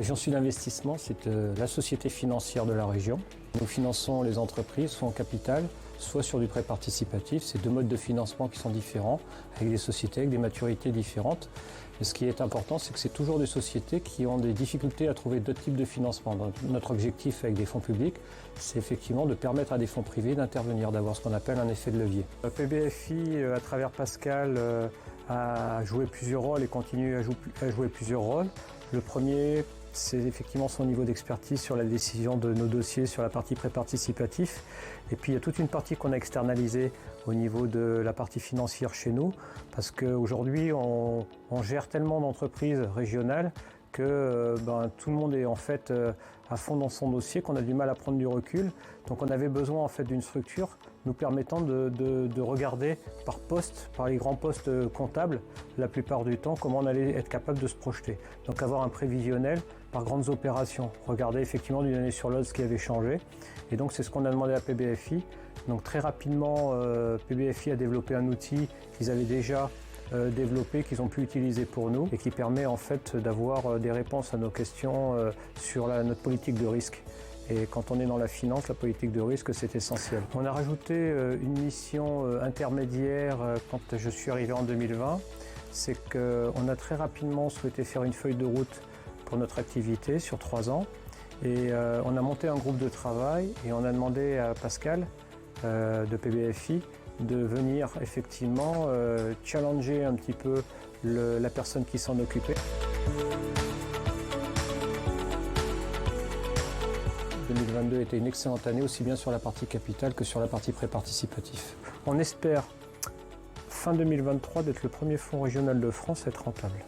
Région Sud Investissement, c'est la société financière de la région. Nous finançons les entreprises soit en capital, soit sur du prêt participatif. C'est deux modes de financement qui sont différents, avec des sociétés avec des maturités différentes. Et ce qui est important, c'est que c'est toujours des sociétés qui ont des difficultés à trouver d'autres types de financement. Donc, notre objectif avec des fonds publics, c'est effectivement de permettre à des fonds privés d'intervenir, d'avoir ce qu'on appelle un effet de levier. PBFI, à travers Pascal, a joué plusieurs rôles et continue à jouer plusieurs rôles. Le premier, c'est effectivement son niveau d'expertise sur la décision de nos dossiers sur la partie prêt participatif. Et puis il y a toute une partie qu'on a externalisée au niveau de la partie financière chez nous, parce qu'aujourd'hui on gère tellement d'entreprises régionales que tout le monde est en fait à fond dans son dossier, qu'on a du mal à prendre du recul. Donc on avait besoin en fait d'une structure nous permettant de regarder par poste, par les grands postes comptables, la plupart du temps, comment on allait être capable de se projeter. Donc avoir un prévisionnel par grandes opérations, regarder effectivement d'une année sur l'autre ce qui avait changé. Et donc c'est ce qu'on a demandé à PBFI. Donc très rapidement, PBFI a développé un outil qu'ils avaient déjà développé, qu'ils ont pu utiliser pour nous et qui permet en fait d'avoir des réponses à nos questions sur notre politique de risque. Et quand on est dans la finance, la politique de risque, c'est essentiel. On a rajouté une mission intermédiaire quand je suis arrivé en 2020. C'est qu'on a très rapidement souhaité faire une feuille de route pour notre activité sur 3 ans. Et on a monté un groupe de travail et on a demandé à Pascal de PBFI de venir effectivement challenger un petit peu la personne qui s'en occupait. 2022 était une excellente année, aussi bien sur la partie capitale que sur la partie prêt participatif. On espère, fin 2023, d'être le premier fonds régional de France à être rentable.